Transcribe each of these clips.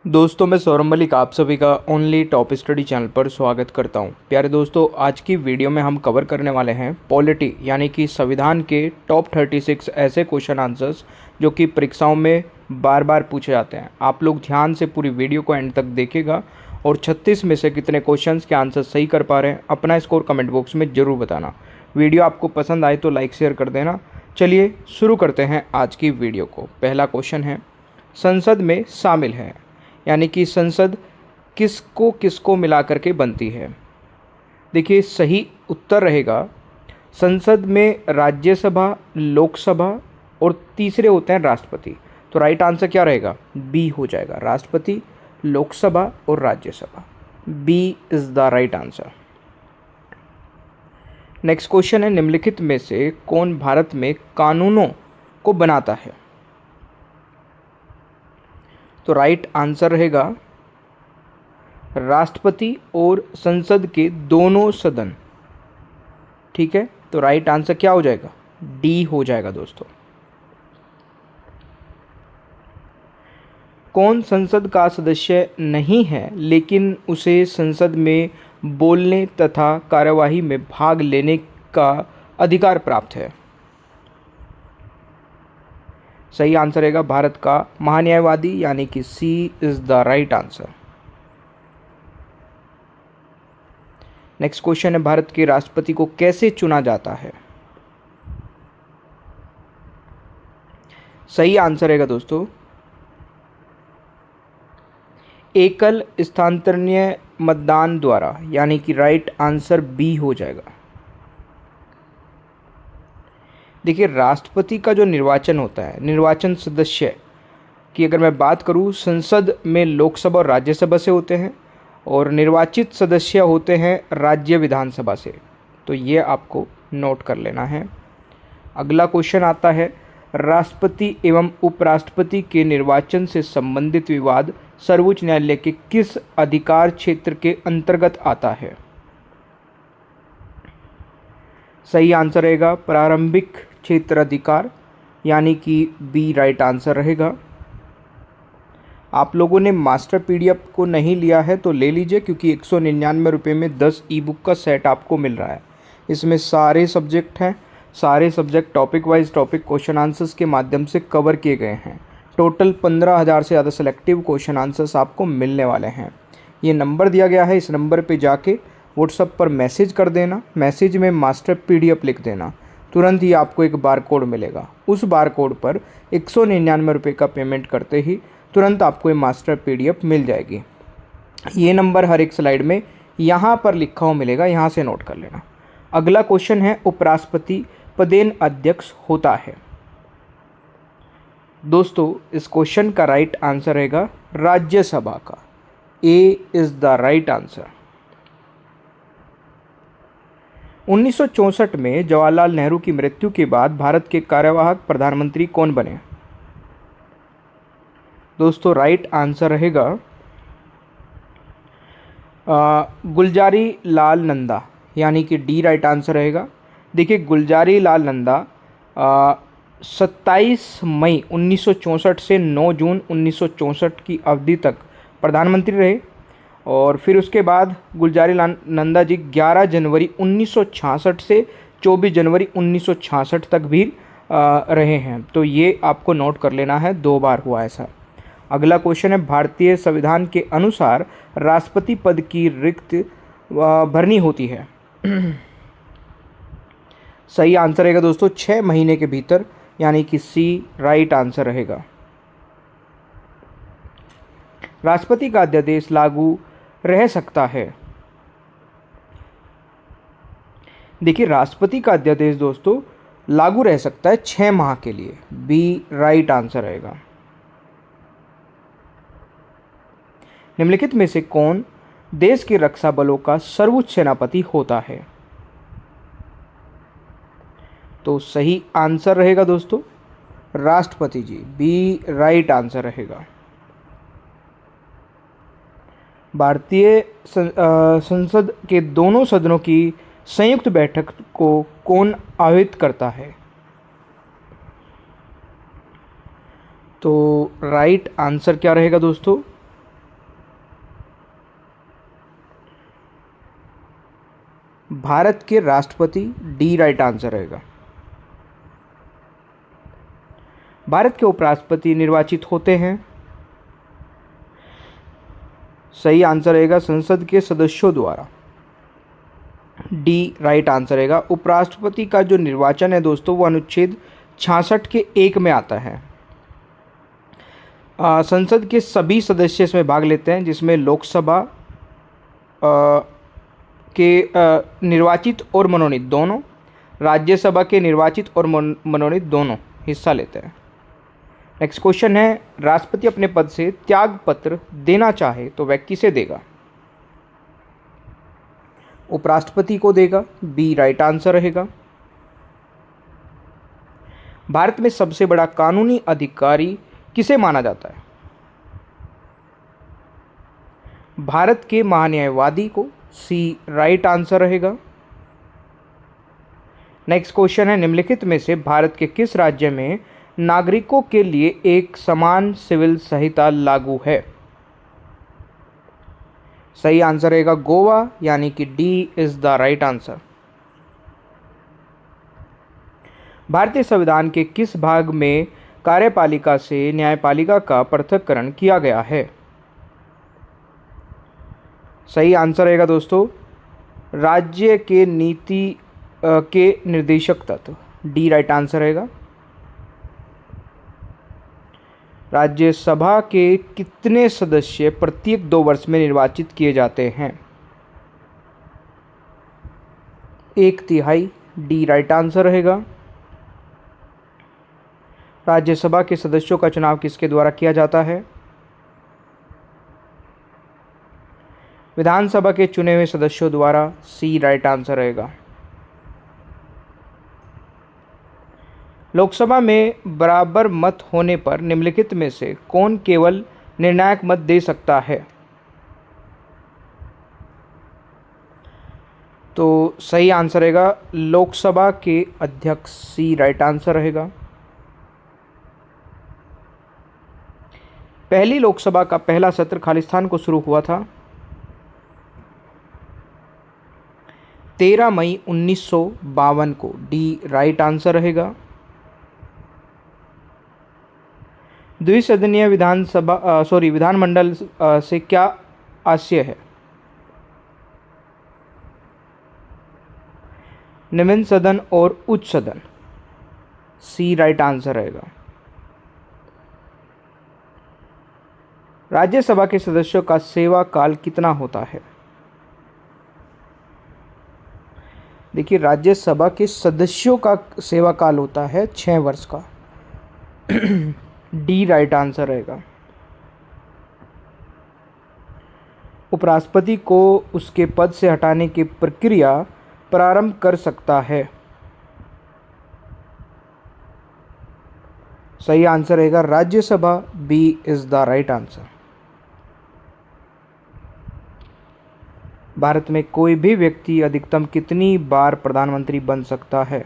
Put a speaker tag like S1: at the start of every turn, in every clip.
S1: दोस्तों मैं सौरभ मलिक आप सभी का ओनली टॉप स्टडी चैनल पर स्वागत करता हूं। प्यारे दोस्तों, आज की वीडियो में हम कवर करने वाले हैं पॉलिटी यानी कि संविधान के टॉप 36 ऐसे क्वेश्चन आंसर्स जो कि परीक्षाओं में बार बार पूछे जाते हैं। आप लोग ध्यान से पूरी वीडियो को एंड तक देखिएगा और 36 में से कितने क्वेश्चन के आंसर सही कर पा रहे हैं अपना स्कोर कमेंट बॉक्स में ज़रूर बताना। वीडियो आपको पसंद आए तो लाइक शेयर कर देना। चलिए शुरू करते हैं आज की वीडियो को। पहला क्वेश्चन है, संसद में शामिल है यानी कि संसद किसको किसको मिला करके बनती है। देखिए सही उत्तर रहेगा संसद में राज्यसभा, लोकसभा और तीसरे होते हैं राष्ट्रपति। तो राइट आंसर क्या रहेगा? बी हो जाएगा, राष्ट्रपति, लोकसभा और Rajya Sabha. B is the right answer. Next question है, निम्नलिखित में से कौन भारत में कानूनों को बनाता है? तो राइट आंसर रहेगा राष्ट्रपति और संसद के दोनों सदन। ठीक है, तो राइट आंसर क्या हो जाएगा? डी हो जाएगा दोस्तों। कौन संसद का सदस्य नहीं है लेकिन उसे संसद में बोलने तथा कार्यवाही में भाग लेने का अधिकार प्राप्त है? सही आंसर रहेगा भारत का महान्यायवादी यानी कि C is the right answer. Next question है, भारत के राष्ट्रपति को कैसे चुना जाता है? सही आंसर रहेगा दोस्तों एकल स्थानांतरणीय मतदान द्वारा यानी कि राइट आंसर बी हो जाएगा। देखिए राष्ट्रपति का जो निर्वाचन होता है, निर्वाचन सदस्य की अगर मैं बात करूं, संसद में लोकसभा और राज्यसभा से होते हैं और निर्वाचित सदस्य होते हैं राज्य विधानसभा से। तो ये आपको नोट कर लेना है। अगला क्वेश्चन आता है, राष्ट्रपति एवं उपराष्ट्रपति के निर्वाचन से संबंधित विवाद सर्वोच्च न्यायालय के किस अधिकार क्षेत्र के अंतर्गत आता है? सही आंसर रहेगा प्रारंभिक क्षेत्र अधिकार यानी कि बी राइट आंसर रहेगा। आप लोगों ने मास्टर पीडीएफ को नहीं लिया है तो ले लीजिए, क्योंकि 199 रुपये में 10 ई बुक का सेट आपको मिल रहा है। इसमें सारे सब्जेक्ट हैं, सारे subject topic wise topic question answers के माध्यम से कवर किए गए हैं। टोटल 15,000 से ज़्यादा सेलेक्टिव क्वेश्चन आंसर्स आपको मिलने वाले हैं। ये नंबर दिया गया है, इस नंबर पर जाके व्हाट्सएप पर मैसेज कर देना, मैसेज में मास्टर पीडीएफ लिख देना, तुरंत ही आपको एक बार कोड मिलेगा। उस बार कोड पर 199 रुपये का पेमेंट करते ही तुरंत आपको ये मास्टर पीडीएफ मिल जाएगी। ये नंबर हर एक स्लाइड में यहाँ पर लिखा हुआ मिलेगा, यहाँ से नोट कर लेना। अगला क्वेश्चन है, उपराष्ट्रपति पदेन अध्यक्ष होता है? दोस्तों इस क्वेश्चन का राइट आंसर रहेगा राज्यसभा का। ए इज द राइट आंसर। 1964 में जवाहरलाल नेहरू की मृत्यु के बाद भारत के कार्यवाहक प्रधानमंत्री कौन बने? दोस्तों राइट आंसर रहेगा गुलजारी लाल नंदा यानी कि डी राइट आंसर रहेगा। देखिए गुलजारी लाल नंदा 27 मई 1964 से 9 जून 1964 की अवधि तक प्रधानमंत्री रहे और फिर उसके बाद गुलजारी लाल नंदा जी 11 जनवरी 1966 से 24 जनवरी 1966 तक भी रहे हैं। तो ये आपको नोट कर लेना है, 2 बार हुआ ऐसा। अगला क्वेश्चन है, भारतीय संविधान के अनुसार राष्ट्रपति पद की रिक्त भरनी होती है? सही आंसर रहेगा दोस्तों 6 महीने के भीतर यानी कि सी राइट आंसर रहेगा। राष्ट्रपति का अध्यादेश लागू रह सकता है? देखिए राष्ट्रपति का अध्यादेश दोस्तों लागू रह सकता है 6 माह के लिए। बी राइट आंसर रहेगा। निम्नलिखित में से कौन देश के रक्षा बलों का सर्वोच्च सेनापति होता है? तो सही आंसर रहेगा दोस्तों राष्ट्रपति जी। बी राइट आंसर रहेगा। भारतीय संसद के दोनों सदनों की संयुक्त बैठक को कौन आयोजित करता है? तो राइट आंसर क्या रहेगा दोस्तों? भारत के राष्ट्रपति, डी राइट आंसर रहेगा। भारत के उपराष्ट्रपति निर्वाचित होते हैं, सही आंसर रहेगा संसद के सदस्यों द्वारा, डी राइट आंसर रहेगा। उपराष्ट्रपति का जो निर्वाचन है दोस्तों वो अनुच्छेद 66 के 1 में आता है। संसद के सभी सदस्य इसमें भाग लेते हैं, जिसमें लोकसभा के निर्वाचित और मनोनीत दोनों, राज्यसभा के निर्वाचित और मनोनीत दोनों हिस्सा लेते हैं। नेक्स्ट क्वेश्चन है, राष्ट्रपति अपने पद से त्याग पत्र देना चाहे तो वह किसे देगा? उपराष्ट्रपति को देगा, बी राइट आंसर रहेगा। भारत में सबसे बड़ा कानूनी अधिकारी किसे माना जाता है? भारत के महान्यायवादी को, सी राइट आंसर रहेगा। नेक्स्ट क्वेश्चन है, निम्नलिखित में से भारत के किस राज्य में नागरिकों के लिए एक समान सिविल संहिता लागू है? सही आंसर रहेगा गोवा, यानी कि D is the right answer. भारतीय संविधान के किस भाग में कार्यपालिका से न्यायपालिका का पृथक्करण किया गया है? सही आंसर रहेगा दोस्तों राज्य के नीति के निर्देशक तत्व, डी राइट आंसर रहेगा। राज्यसभा के कितने सदस्य प्रत्येक 2 वर्ष में निर्वाचित किए जाते हैं? 1/3, डी राइट आंसर रहेगा। राज्यसभा के सदस्यों का चुनाव किसके द्वारा किया जाता है? विधानसभा के चुने हुए सदस्यों द्वारा, सी राइट आंसर रहेगा। लोकसभा में बराबर मत होने पर निम्नलिखित में से कौन केवल निर्णायक मत दे सकता है? तो सही आंसर रहेगा लोकसभा के अध्यक्ष, सी राइट आंसर रहेगा। पहली लोकसभा का पहला सत्र खालिस्तान को शुरू हुआ था 13 मई 1952 को, डी राइट आंसर रहेगा। द्विसदनीय विधानमंडल से क्या आशय है? निम्न सदन और उच्च सदन, सी राइट आंसर रहेगा। राज्यसभा के सदस्यों का सेवा काल कितना होता है? देखिए राज्यसभा के सदस्यों का सेवा काल होता है 6 वर्ष का, डी राइट आंसर रहेगा। उपराष्ट्रपति को उसके पद से हटाने की प्रक्रिया प्रारंभ कर सकता है? सही आंसर रहेगा Rajya Sabha, B is the right answer. Bharat में कोई भी व्यक्ति अधिकतम कितनी बार प्रधानमंत्री बन सकता है?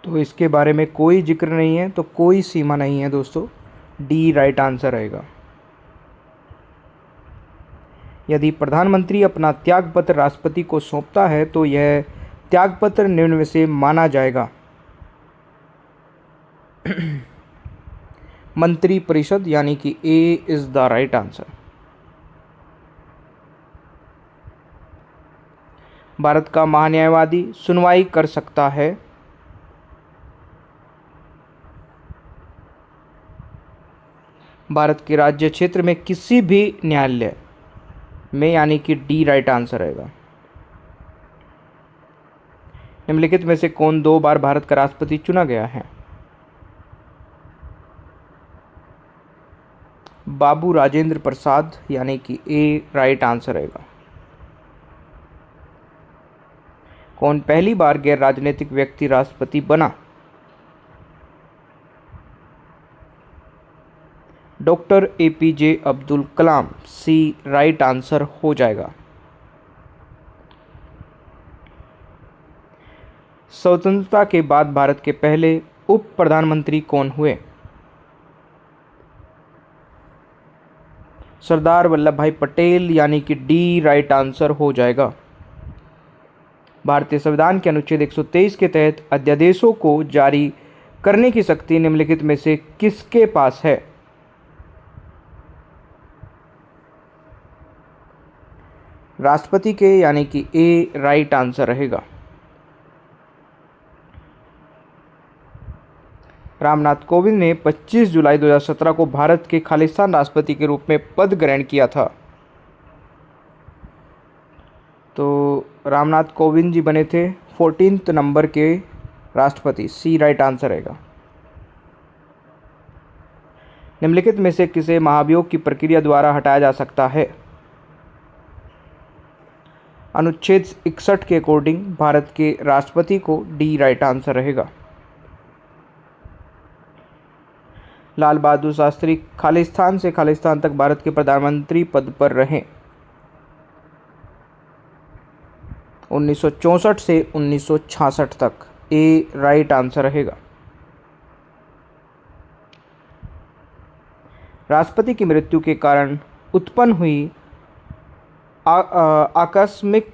S1: तो इसके बारे में कोई जिक्र नहीं है, तो कोई सीमा नहीं है दोस्तों, डी राइट आंसर रहेगा। यदि प्रधानमंत्री अपना त्यागपत्र राष्ट्रपति को सौंपता है तो यह त्यागपत्र निम्न में से माना जाएगा? मंत्री परिषद, यानी कि A is the right answer. Bharat का महान्यायवादी सुनवाई कर सकता है? भारत के राज्य क्षेत्र में किसी भी न्यायालय में, यानी कि डी राइट आंसर रहेगा। निम्नलिखित में से कौन 2 बार भारत का राष्ट्रपति चुना गया है? बाबू राजेंद्र प्रसाद, यानी कि ए राइट आंसर रहेगा। कौन पहली बार गैर राजनीतिक व्यक्ति राष्ट्रपति बना? डॉक्टर एपीजे अब्दुल कलाम, सी राइट आंसर हो जाएगा। स्वतंत्रता के बाद भारत के पहले उप प्रधानमंत्री कौन हुए? सरदार वल्लभ भाई पटेल, यानी कि डी राइट आंसर हो जाएगा। भारतीय संविधान के अनुच्छेद 123 के तहत अध्यादेशों को जारी करने की शक्ति निम्नलिखित में से किसके पास है? राष्ट्रपति के, यानी कि ए राइट आंसर रहेगा। रामनाथ कोविंद ने 25 जुलाई 2017 को भारत के खालिस्तान राष्ट्रपति के रूप में पद ग्रहण किया था। तो रामनाथ कोविंद जी बने थे 14 नंबर के राष्ट्रपति, सी राइट आंसर रहेगा। निम्नलिखित में से किसे महाभियोग की प्रक्रिया द्वारा हटाया जा सकता है? अनुच्छेद 61 के अकॉर्डिंग भारत के राष्ट्रपति को, डी राइट आंसर रहेगा। लाल बहादुर शास्त्री खालिस्तान से खालिस्तान तक भारत के प्रधानमंत्री पद पर रहे। 1964 से 1966 तक, ए राइट आंसर रहेगा। राष्ट्रपति की मृत्यु के कारण उत्पन्न हुई आकस्मिक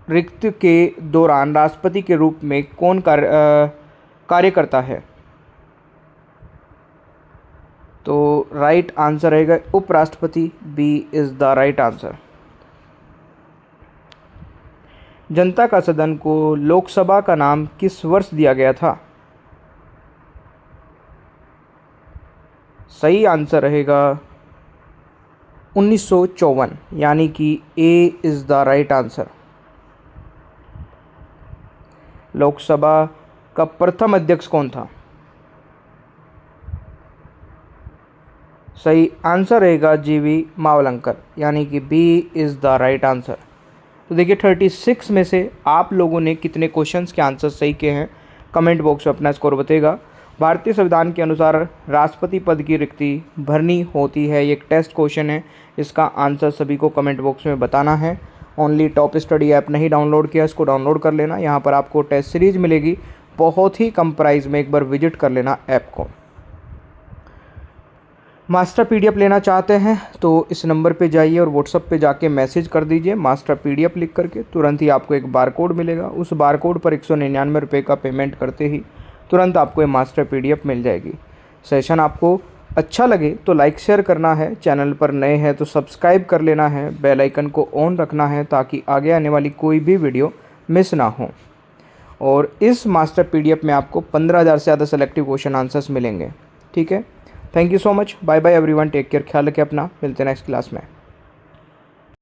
S1: रिक्ति के दौरान राष्ट्रपति के रूप में कौन कार्य करता है? तो राइट आंसर रहेगा उपराष्ट्रपति, B is the right answer. जनता का सदन को लोकसभा का नाम किस वर्ष दिया गया था? सही आंसर रहेगा 1954, यानी कि A is the right answer. Lok Sabha का प्रथम अध्यक्ष कौन था? सही आंसर रहेगा जीवी मावलंकर, यानी कि B is the right answer. तो देखिए 36 में से आप लोगों ने कितने क्वेश्चंस के आंसर सही किए हैं, कमेंट बॉक्स में अपना स्कोर बताइएगा। भारतीय संविधान के अनुसार राष्ट्रपति पद की रिक्ति भरनी होती है, ये एक टेस्ट क्वेश्चन है, इसका आंसर सभी को कमेंट बॉक्स में बताना है। ओनली टॉप स्टडी ऐप नहीं डाउनलोड किया, इसको डाउनलोड कर लेना। यहाँ पर आपको टेस्ट सीरीज मिलेगी बहुत ही कम प्राइस में, एक बार विजिट कर लेना ऐप को। मास्टर पीडीएफ लेना चाहते हैं तो इस नंबर पे जाइए और व्हाट्सएप पे जाके मैसेज कर दीजिए मास्टर पीडीएफ लिख करके, तुरंत ही आपको एक बारकोड मिलेगा। उस बारकोड पर 199 रुपये का पेमेंट करते ही तुरंत आपको ये मास्टर पीडीएफ मिल जाएगी। सेशन आपको अच्छा लगे तो लाइक शेयर करना है, चैनल पर नए हैं तो सब्सक्राइब कर लेना है, बेल आइकन को ऑन रखना है ताकि आगे आने वाली कोई भी वीडियो मिस ना हो। और इस मास्टर पीडीएफ में आपको 15,000 से ज़्यादा सेलेक्टिव क्वेश्चन आंसर्स मिलेंगे। ठीक है, thank you so much, bye bye everyone, take care, ख्याल रखें अपना, मिलते हैं नेक्स्ट क्लास में।